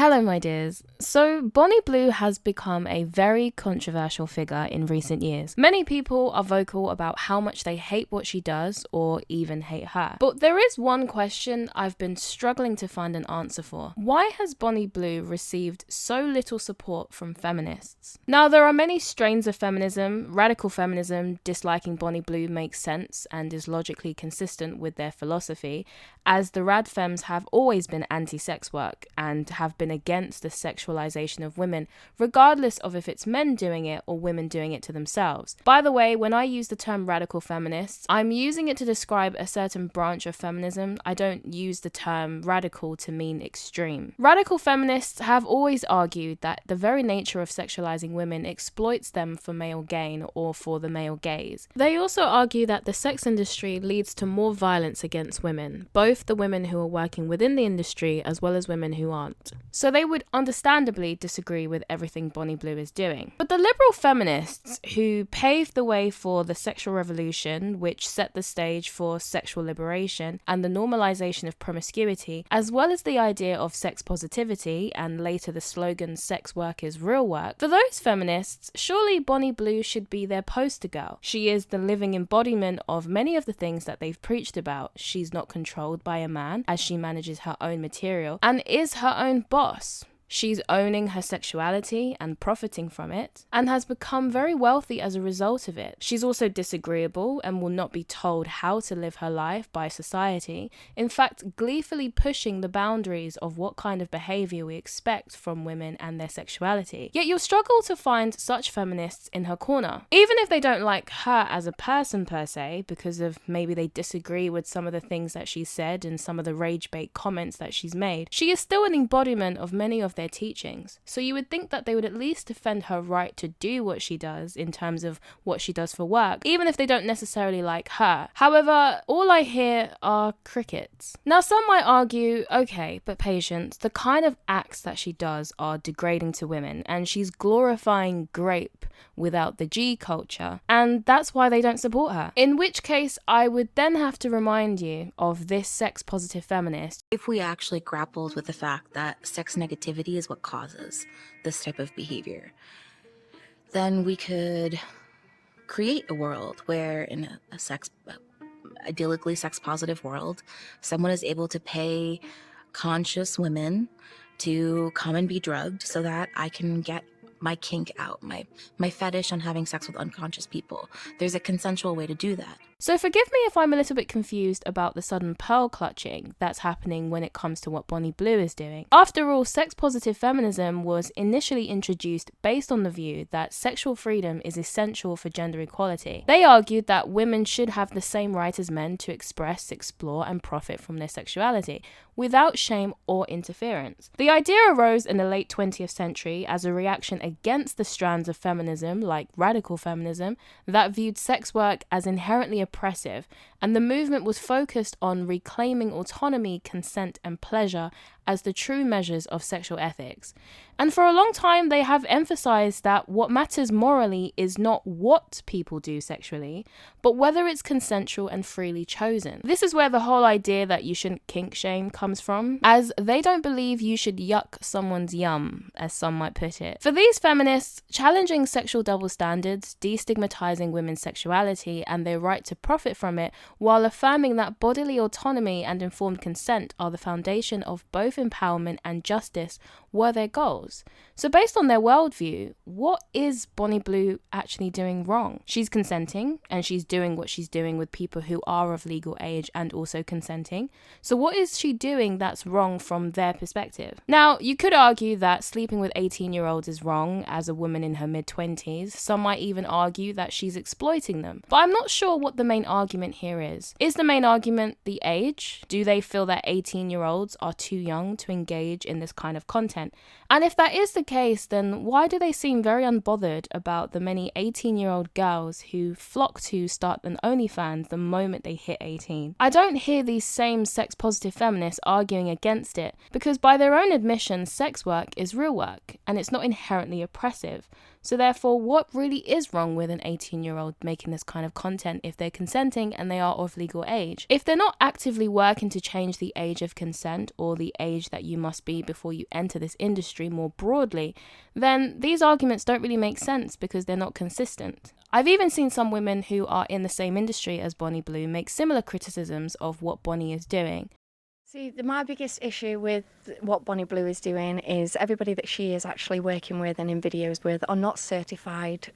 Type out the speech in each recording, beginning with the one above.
Hello, my dears. So, Bonnie Blue has become a very controversial figure in recent years. Many people are vocal about how much they hate what she does or even hate her. But there is one question I've been struggling to find an answer for. Why has Bonnie Blue received so little support from feminists? Now, there are many strains of feminism. Radical feminism disliking Bonnie Blue makes sense and is logically consistent with their philosophy, as the rad femmes have always been anti-sex work and have been against the sexualization of women, regardless of if it's men doing it or women doing it to themselves. By the way, when I use the term radical feminists, I'm using it to describe a certain branch of feminism. I don't use the term radical to mean extreme. Radical feminists have always argued that the very nature of sexualizing women exploits them for male gain or for the male gaze. They also argue that the sex industry leads to more violence against women, both the women who are working within the industry as well as women who aren't. So they would understandably disagree with everything Bonnie Blue is doing. But the liberal feminists who paved the way for the sexual revolution, which set the stage for sexual liberation and the normalization of promiscuity, as well as the idea of sex positivity and later the slogan "sex work is real work," for those feminists, surely Bonnie Blue should be their poster girl. She is the living embodiment of many of the things that they've preached about. She's not controlled by a man as she manages her own material and is her own boss. She's owning her sexuality and profiting from it, and has become very wealthy as a result of it. She's also disagreeable and will not be told how to live her life by society, in fact, gleefully pushing the boundaries of what kind of behavior we expect from women and their sexuality. Yet you'll struggle to find such feminists in her corner. Even if they don't like her as a person per se, because of maybe they disagree with some of the things that she said and some of the rage bait comments that she's made, she is still an embodiment of many of their teachings. So you would think that they would at least defend her right to do what she does in terms of what she does for work, even if they don't necessarily like her. However, all I hear are crickets. Now, some might argue, okay, but patience, the kind of acts that she does are degrading to women, and she's glorifying grape without the G culture, and that's why they don't support her. In which case, I would then have to remind you of this sex-positive feminist. If we actually grappled with the fact that sex negativity is what causes this type of behavior, then we could create a world where in a idyllically sex-positive world, someone is able to pay conscious women to come and be drugged so that I can get my kink out, my fetish on having sex with unconscious people. There's a consensual way to do that. So forgive me if I'm a little bit confused about the sudden pearl clutching that's happening when it comes to what Bonnie Blue is doing. After all, sex-positive feminism was initially introduced based on the view that sexual freedom is essential for gender equality. They argued that women should have the same right as men to express, explore, and profit from their sexuality, without shame or interference. The idea arose in the late 20th century as a reaction against the strands of feminism, like radical feminism, that viewed sex work as inherently oppressive, and the movement was focused on reclaiming autonomy, consent, and pleasure as the true measures of sexual ethics. And for a long time, they have emphasized that what matters morally is not what people do sexually, but whether it's consensual and freely chosen. This is where the whole idea that you shouldn't kink shame comes from, as they don't believe you should yuck someone's yum, as some might put it. For these feminists, challenging sexual double standards, destigmatizing women's sexuality and their right to profit from it, while affirming that bodily autonomy and informed consent are the foundation of both empowerment and justice, were their goals. So based on their worldview, what is Bonnie Blue actually doing wrong? She's consenting, and she's doing what she's doing with people who are of legal age and also consenting. So what is she doing that's wrong from their perspective? Now, you could argue that sleeping with 18-year-olds is wrong as a woman in her mid-20s. Some might even argue that she's exploiting them. But I'm not sure what the main argument here is. Is the main argument the age? Do they feel that 18-year-olds are too young to engage in this kind of content? And if that is the case, then why do they seem very unbothered about the many 18-year-old girls who flock to start an OnlyFans the moment they hit 18? I don't hear these same sex-positive feminists arguing against it, because by their own admission, sex work is real work, and it's not inherently oppressive. So therefore, what really is wrong with an 18-year-old making this kind of content if they're consenting and they are of legal age? If they're not actively working to change the age of consent or the age that you must be before you enter this industry more broadly, then these arguments don't really make sense because they're not consistent. I've even seen some women who are in the same industry as Bonnie Blue make similar criticisms of what Bonnie is doing. See, my biggest issue with what Bonnie Blue is doing is everybody that she is actually working with and in videos with are not certified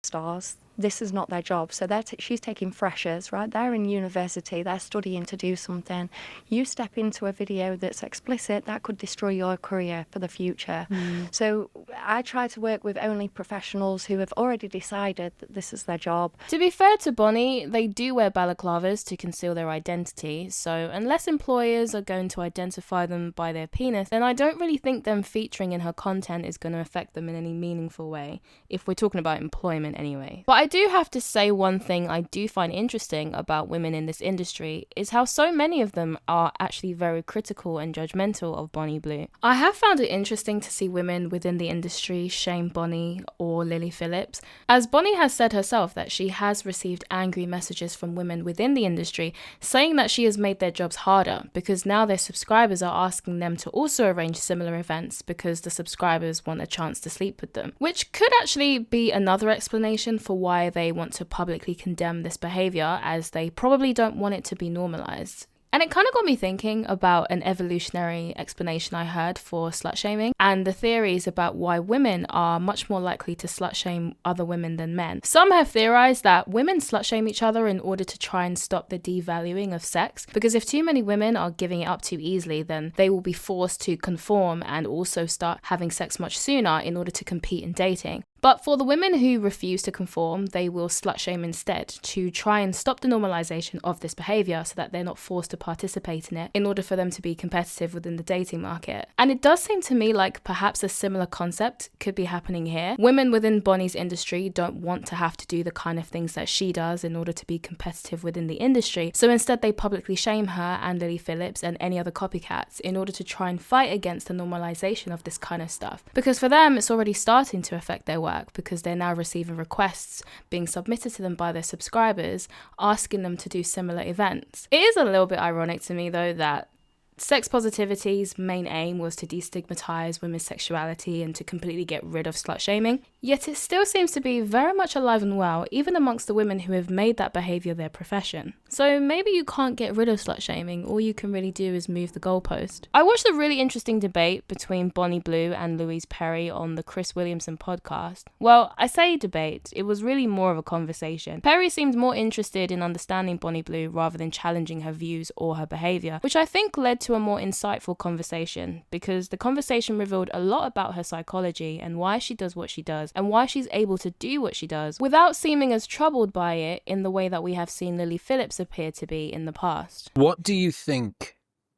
stars. This is not their job. So she's taking freshers, right? They're in university, they're studying to do something. You step into a video that's explicit, that could destroy your career for the future. So I try to work with only professionals who have already decided that this is their job. To be fair to Bonnie, they do wear balaclavas to conceal their identity, so unless employers are going to identify them by their penis, then I don't really think them featuring in her content is going to affect them in any meaningful way, if we're talking about employment anyway. But I do have to say one thing I do find interesting about women in this industry is how so many of them are actually very critical and judgmental of Bonnie Blue. I have found it interesting to see women within the industry shame Bonnie or Lily Phillips, as Bonnie has said herself that she has received angry messages from women within the industry saying that she has made their jobs harder because now their subscribers are asking them to also arrange similar events because the subscribers want a chance to sleep with them, which could actually be another explanation for why they want to publicly condemn this behavior, as they probably don't want it to be normalized. And it kind of got me thinking about an evolutionary explanation I heard for slut shaming and the theories about why women are much more likely to slut shame other women than men. Some have theorized that women slut shame each other in order to try and stop the devaluing of sex, because if too many women are giving it up too easily, then they will be forced to conform and also start having sex much sooner in order to compete in dating. But for the women who refuse to conform, they will slut shame instead to try and stop the normalization of this behavior so that they're not forced to participate in it in order for them to be competitive within the dating market. And it does seem to me like perhaps a similar concept could be happening here. Women within Bonnie's industry don't want to have to do the kind of things that she does in order to be competitive within the industry. So instead they publicly shame her and Lily Phillips and any other copycats in order to try and fight against the normalization of this kind of stuff. Because for them, it's already starting to affect their work, because they're now receiving requests being submitted to them by their subscribers asking them to do similar events. It is a little bit ironic to me though that sex positivity's main aim was to destigmatize women's sexuality and to completely get rid of slut shaming, yet it still seems to be very much alive and well, even amongst the women who have made that behavior their profession. So maybe you can't get rid of slut shaming, all you can really do is move the goalpost. I watched a really interesting debate between Bonnie Blue and Louise Perry on the Chris Williamson podcast. Well, I say debate, it was really more of a conversation. Perry seemed more interested in understanding Bonnie Blue rather than challenging her views or her behavior, which I think led to a more insightful conversation, because the conversation revealed a lot about her psychology and why she does what she does and why she's able to do what she does without seeming as troubled by it in the way that we have seen Lily Phillips appear to be in the past. What do you think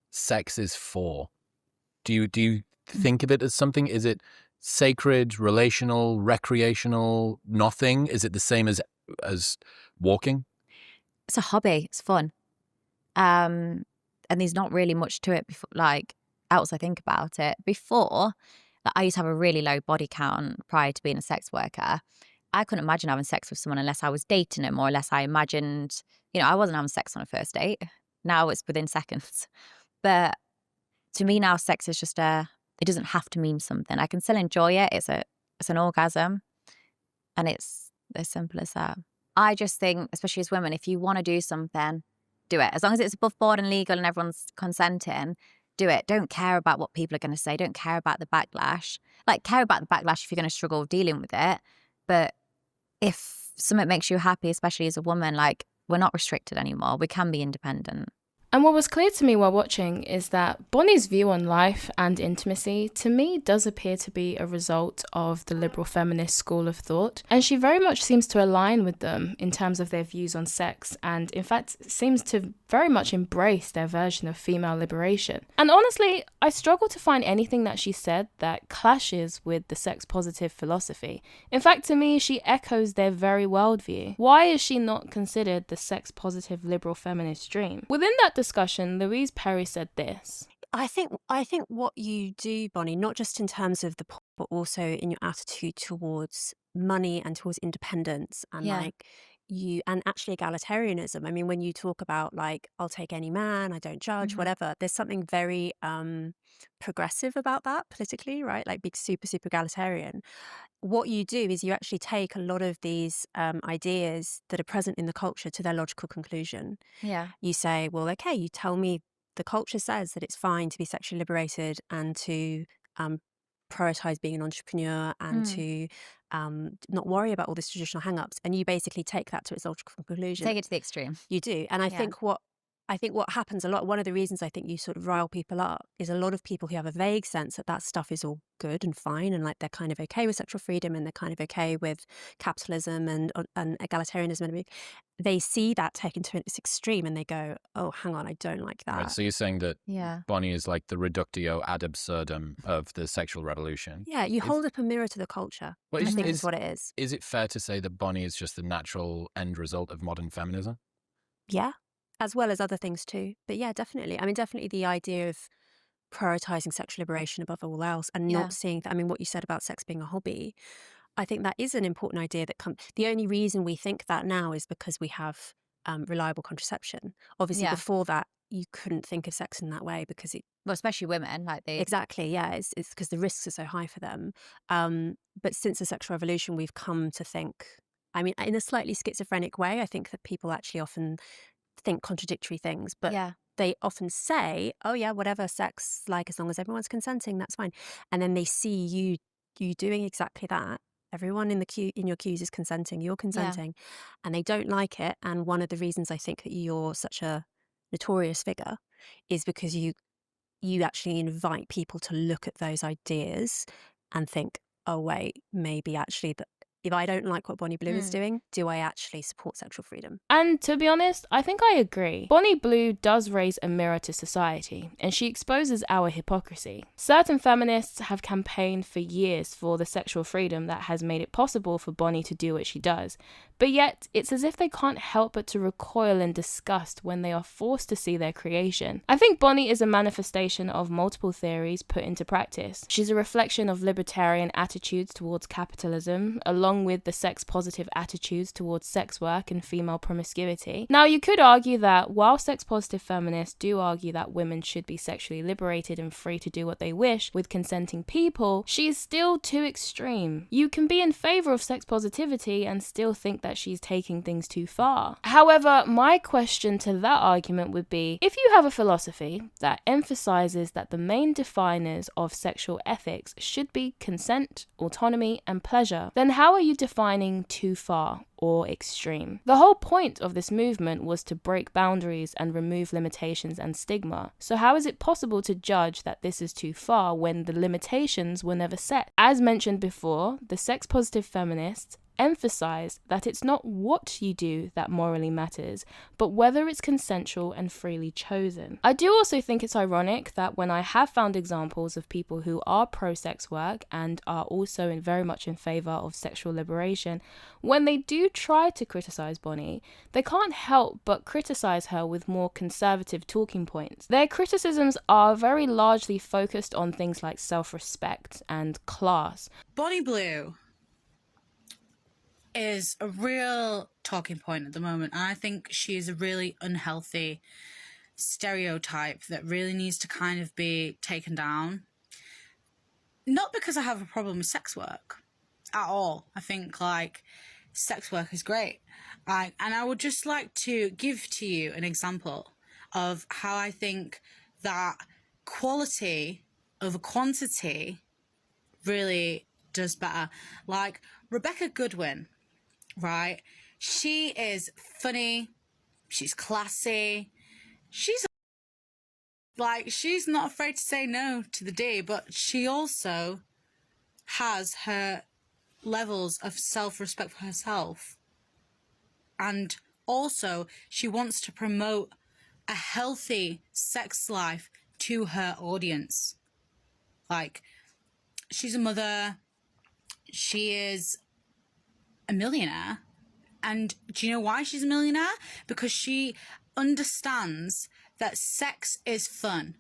sex is for? Do you think of it as something? Is it sacred, relational, recreational, nothing? Is it the same as walking? It's a hobby. It's fun. And there's not really much to it before, else I think about it. Before, I used to have a really low body count prior to being a sex worker. I couldn't imagine having sex with someone unless I was dating them, or unless I imagined, I wasn't having sex on a first date. Now it's within seconds. But to me now, sex is just it doesn't have to mean something. I can still enjoy it. It's an orgasm, and it's as simple as that. I just think, especially as women, if you want to do something, do it. As long as it's above board and legal and everyone's consenting, do it. Don't care about what people are going to say. Don't care about the backlash. Care about the backlash if you're going to struggle dealing with it. But if something makes you happy, especially as a woman, we're not restricted anymore. We can be independent. And what was clear to me while watching is that Bonnie's view on life and intimacy, to me, does appear to be a result of the liberal feminist school of thought. And she very much seems to align with them in terms of their views on sex, and in fact seems to very much embrace their version of female liberation. And honestly, I struggle to find anything that she said that clashes with the sex positive philosophy. In fact, to me, she echoes their very worldview. Why is she not considered the sex positive liberal feminist dream? Within that discussion, Louise Perry said this. I think what you do, Bonnie, not just in terms of the poor, but also in your attitude towards money and towards independence and Yeah. like you and actually egalitarianism. I mean, when you talk about like I'll take any man, I don't judge, whatever, there's something very progressive about that politically, right? Like being super, super egalitarian. What you do is you actually take a lot of these ideas that are present in the culture to their logical conclusion. Yeah. You say, well, okay, you tell me the culture says that it's fine to be sexually liberated and to prioritize being an entrepreneur and to not worry about all these traditional hang-ups. And you basically take that to its logical conclusion. Take it to the extreme. You do. And I Yeah. think what happens a lot, one of the reasons I think you sort of rile people up is a lot of people who have a vague sense that that stuff is all good and fine and like they're kind of okay with sexual freedom and they're kind of okay with capitalism and egalitarianism. And they see that taken to its extreme and they go, oh, hang on, I don't like that. Right, so you're saying that Yeah. Bonnie is like the reductio ad absurdum of the sexual revolution. Yeah, you hold up a mirror to the culture. Well, I think is what it is. Is it fair to say that Bonnie is just the natural end result of modern feminism? Yeah, as well as other things too. But yeah, definitely. I mean, definitely the idea of prioritizing sexual liberation above all else and Yeah. not seeing that. I mean, what you said about sex being a hobby, I think that is an important idea that the only reason we think that now is because we have reliable contraception. Obviously, Yeah. before that, you couldn't think of sex in that way because it Well, especially women, like they. exactly, yeah, it's because the risks are so high for them. But since the sexual revolution, we've come to think, I mean, in a slightly schizophrenic way, I think that people actually often think contradictory things, but Yeah. they often say, oh yeah, whatever sex, like as long as everyone's consenting, that's fine. And then they see you doing exactly that. Everyone in your queues is consenting, you're consenting, and they don't like it. And one of the reasons I think that you're such a notorious figure is because you actually invite people to look at those ideas and think, oh wait, maybe actually that if I don't like what Bonnie Blue is doing, do I actually support sexual freedom? And to be honest, I think I agree. Bonnie Blue does raise a mirror to society, and she exposes our hypocrisy. Certain feminists have campaigned for years for the sexual freedom that has made it possible for Bonnie to do what she does. But yet, it's as if they can't help but to recoil in disgust when they are forced to see their creation. I think Bonnie is a manifestation of multiple theories put into practice. She's a reflection of libertarian attitudes towards capitalism, along with the sex-positive attitudes towards sex work and female promiscuity. Now, you could argue that while sex-positive feminists do argue that women should be sexually liberated and free to do what they wish with consenting people, she is still too extreme. You can be in favor of sex positivity and still think that she's taking things too far. However, my question to that argument would be, if you have a philosophy that emphasizes that the main definers of sexual ethics should be consent, autonomy, and pleasure, then how are you defining too far or extreme? The whole point of this movement was to break boundaries and remove limitations and stigma. So how is it possible to judge that this is too far when the limitations were never set? As mentioned before, the sex-positive feminists emphasized that it's not what you do that morally matters, but whether it's consensual and freely chosen. I do also think it's ironic that when I have found examples of people who are pro-sex work and are also very much in favor of sexual liberation, when they do try to criticize Bonnie, they can't help but criticize her with more conservative talking points. Their criticisms are very largely focused on things like self-respect and class. Bonnie Blue is a real talking point at the moment. And I think she is a really unhealthy stereotype that really needs to kind of be taken down. Not because I have a problem with sex work at all. I think like sex work is great. And I would just like to give to you an example of how I think that quality over quantity really does better. Like Rebecca Goodwin, right? She is funny. She's classy. She's not afraid to say no to the D, but she also has her levels of self-respect for herself. And also she wants to promote a healthy sex life to her audience. Like, she's a mother. She is a millionaire. And do you know why she's a millionaire? Because she understands that sex is fun.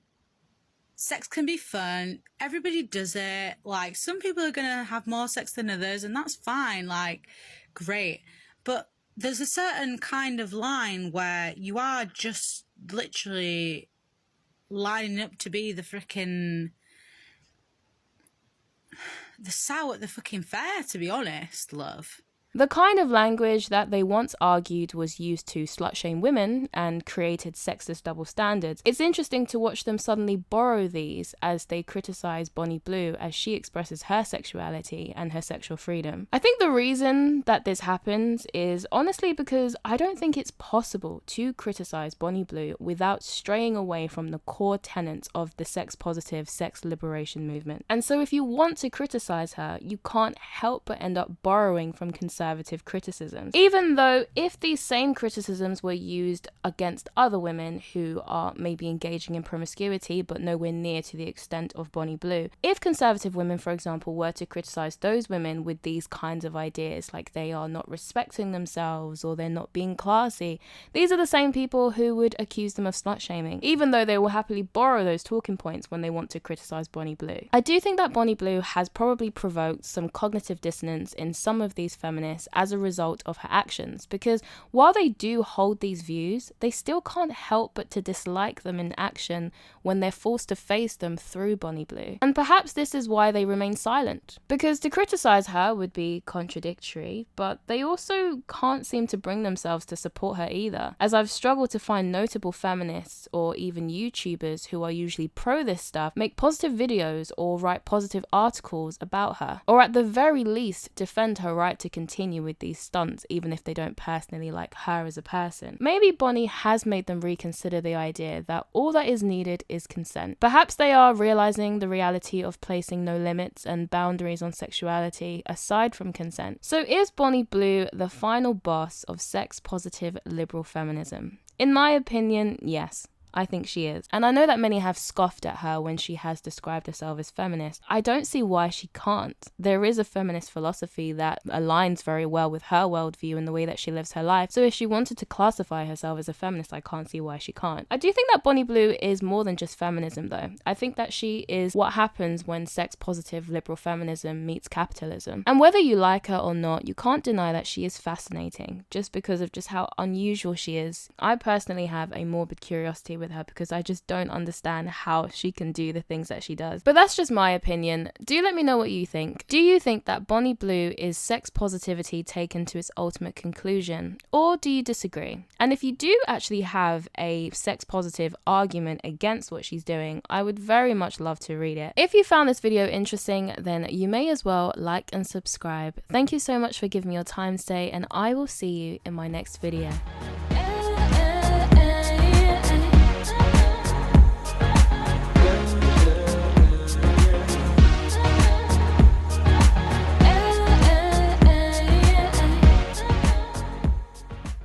sex can be fun. Everybody does it. Like, some people are going to have more sex than others, and that's fine. Like, great. But there's a certain kind of line where you are just literally lining up to be the sow at the fucking fair, to be honest, love. The kind of language that they once argued was used to slut-shame women and created sexist double standards. It's interesting to watch them suddenly borrow these as they criticize Bonnie Blue as she expresses her sexuality and her sexual freedom. I think the reason that this happens is honestly because I don't think it's possible to criticize Bonnie Blue without straying away from the core tenets of the sex-positive, sex liberation movement. And so if you want to criticize her, you can't help but end up borrowing from conservative criticisms, even though if these same criticisms were used against other women who are maybe engaging in promiscuity but nowhere near to the extent of Bonnie Blue. If conservative women, for example, were to criticize those women with these kinds of ideas, like they are not respecting themselves or they're not being classy, these are the same people who would accuse them of slut shaming, even though they will happily borrow those talking points when they want to criticize Bonnie Blue. I do think that Bonnie Blue has probably provoked some cognitive dissonance in some of these feminists as a result of her actions, because while they do hold these views, they still can't help but to dislike them in action when they're forced to face them through Bonnie Blue. And perhaps this is why they remain silent, because to criticize her would be contradictory, but they also can't seem to bring themselves to support her either, as I've struggled to find notable feminists or even YouTubers who are usually pro this stuff make positive videos or write positive articles about her, or at the very least defend her right to continue with these stunts even if they don't personally like her as a person. Maybe Bonnie has made them reconsider the idea that all that is needed is consent. Perhaps they are realizing the reality of placing no limits and boundaries on sexuality aside from consent. So is Bonnie Blue the final boss of sex-positive liberal feminism? In my opinion, yes. I think she is. And I know that many have scoffed at her when she has described herself as feminist. I don't see why she can't. There is a feminist philosophy that aligns very well with her worldview and the way that she lives her life. So if she wanted to classify herself as a feminist, I can't see why she can't. I do think that Bonnie Blue is more than just feminism though. I think that she is what happens when sex-positive liberal feminism meets capitalism. And whether you like her or not, you can't deny that she is fascinating just because of just how unusual she is. I personally have a morbid curiosity with her because I just don't understand how she can do the things that she does. But that's just my opinion. Do let me know what you think. Do you think that Bonnie Blue is sex positivity taken to its ultimate conclusion, or do you disagree? And if you do actually have a sex positive argument against what she's doing, I would very much love to read it. If you found this video interesting, then you may as well like and subscribe. Thank you so much for giving me your time today, and I will see you in my next video.